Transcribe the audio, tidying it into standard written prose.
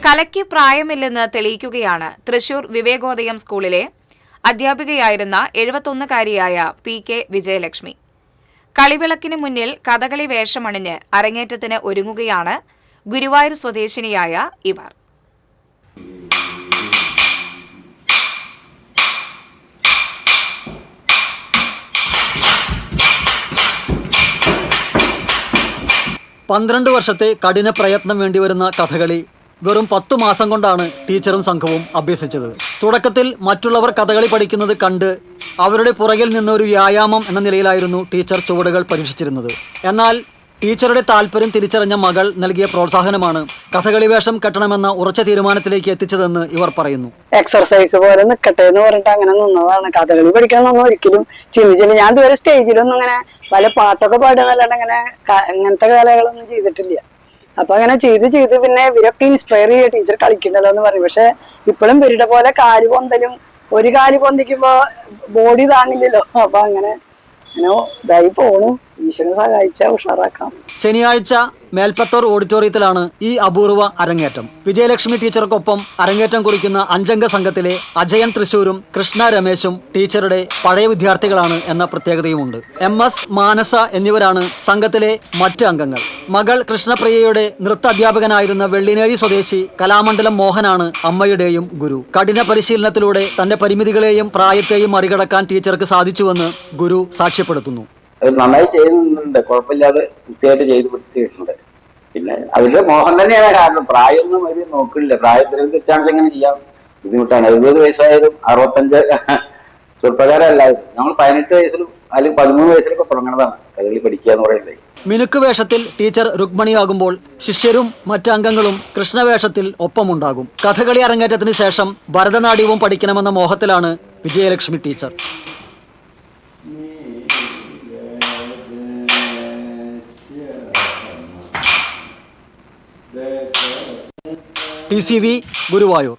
കലയ്ക്ക് പ്രായമില്ലെന്ന് തെളിയിക്കുകയാണ് തൃശൂർ വിവേകോദയം സ്കൂളിലെ അധ്യാപികയായിരുന്ന 71-കാരിയായ PK വിജയലക്ഷ്മി. കളിവിളക്കിന് മുന്നിൽ കഥകളി വേഷമണിഞ്ഞ് അരങ്ങേറ്റത്തിന് ഒരുങ്ങുകയാണ് ഗുരുവായൂർ സ്വദേശിനിയായ ഇവർ. പന്ത്രണ്ട് വർഷത്തെ കഠിന പ്രയത്നം വേണ്ടിവരുന്ന കഥകളി വെറും 10 മാസം കൊണ്ടാണ് ടീച്ചറും സംഘവും അഭ്യസിച്ചത്. തുടക്കത്തിൽ മറ്റുള്ളവർ കഥകളി പഠിക്കുന്നത് കണ്ട് അവരുടെ പുറകിൽ നിന്നൊരു വ്യായാമം എന്ന നിലയിലായിരുന്നു ടീച്ചർ ചുവടുകൾ പരീക്ഷിച്ചിരുന്നത്. എന്നാൽ ടീച്ചറുടെ താല്പര്യം തിരിച്ചറിഞ്ഞ മകൾ നൽകിയ പ്രോത്സാഹനമാണ് കഥകളി വേഷം കെട്ടണമെന്ന ഉറച്ച തീരുമാനത്തിലേക്ക് എത്തിച്ചതെന്ന് ഇവർ പറയുന്നു. എക്സർസൈസ് പോലെ നിൽക്കട്ടെ എന്ന് പറഞ്ഞിട്ട് അങ്ങനെ നിന്നതാണ്. കഥകളി പഠിക്കണമെന്നൊന്നും ഒരിക്കലും ചിന്തിച്ചില്ല. ഞാൻ ഇതുവരെ സ്റ്റേജിലൊന്നും അങ്ങനെ പല പാട്ടൊക്കെ പാടുന്നല്ലാണ്ട് ഇങ്ങനത്തെ കലകളൊന്നും ചെയ്തിട്ടില്ല. അപ്പൊ അങ്ങനെ ചെയ്ത് പിന്നെ ഇവരൊക്കെ ഇൻസ്പയർ ചെയ്യുക, ടീച്ചർ കളിക്കണ്ടല്ലോ എന്ന് പറയും. പക്ഷെ ഇപ്പോഴും ഇവരുടെ പോലെ കാല് പൊന്തലും, ഒരു കാല് പൊന്തിക്കുമ്പോ ബോഡി താങ്ങില്ലല്ലോ. അപ്പൊ അങ്ങനെ ഇതായി പോണു. ഈശ്വരനെ സഹായിച്ച ഉഷാറാക്കാം. ശനിയാഴ്ച മേൽപ്പത്തൂർ ഓഡിറ്റോറിയത്തിലാണ് ഈ അപൂർവ അരങ്ങേറ്റം. വിജയലക്ഷ്മി ടീച്ചർക്കൊപ്പം അരങ്ങേറ്റം കുറിക്കുന്ന 5-അംഗ സംഘത്തിലെ അജയൻ തൃശൂരും കൃഷ്ണ രമേശും ടീച്ചറുടെ പഴയ വിദ്യാർത്ഥികളാണ് എന്ന പ്രത്യേകതയുമുണ്ട്. MS മാനസ എന്നിവരാണ് സംഘത്തിലെ മറ്റ് അംഗങ്ങൾ. മകൾ കൃഷ്ണപ്രിയയുടെ നൃത്ത അധ്യാപകനായിരുന്ന വെള്ളിനേഴി സ്വദേശി കലാമണ്ഡലം മോഹനാണ് അമ്മയുടെയും ഗുരു. കഠിന പരിശീലനത്തിലൂടെ തന്റെ പരിമിതികളെയും പ്രായത്തെയും മറികടക്കാൻ ടീച്ചർക്ക് സാധിച്ചുവെന്ന് ഗുരു സാക്ഷ്യപ്പെടുത്തുന്നു. നന്നായി ചെയ്യുന്നുണ്ട്, കുഴപ്പമില്ലാതെ കൃത്യമായിട്ട് ചെയ്തു കൊടുത്തിട്ടുണ്ട്. പിന്നെ അവരുടെ മോഹം തന്നെയാണ് കാരണം. പ്രായമൊന്നും അവർ നോക്കില്ല. പ്രായത്തിൽ വെച്ചാണെങ്കിൽ എങ്ങനെ ചെയ്യാം, ബുദ്ധിമുട്ടാണ്. 70 വയസ്സായാലും 65 ചെറുപ്പക്കാരല്ലായിരുന്നു. നമ്മൾ 18 വയസ്സിലും അല്ലെങ്കിൽ 13 വയസ്സിലൊക്കെ തുടങ്ങുന്നതാണ് കഥകളി പഠിക്കുക എന്ന് പറയുന്നത്. മിനുക്ക് വേഷത്തിൽ ടീച്ചർ രുക്മണിയാകുമ്പോൾ ശിഷ്യരും മറ്റംഗങ്ങളും കൃഷ്ണവേഷത്തിൽ ഒപ്പമുണ്ടാകും. കഥകളി അരങ്ങേറ്റത്തിന് ശേഷം ഭരതനാട്യവും പഠിക്കണമെന്ന മോഹത്തിലാണ് വിജയലക്ഷ്മി ടീച്ചർ. TCV ഗുരുവായൂർ.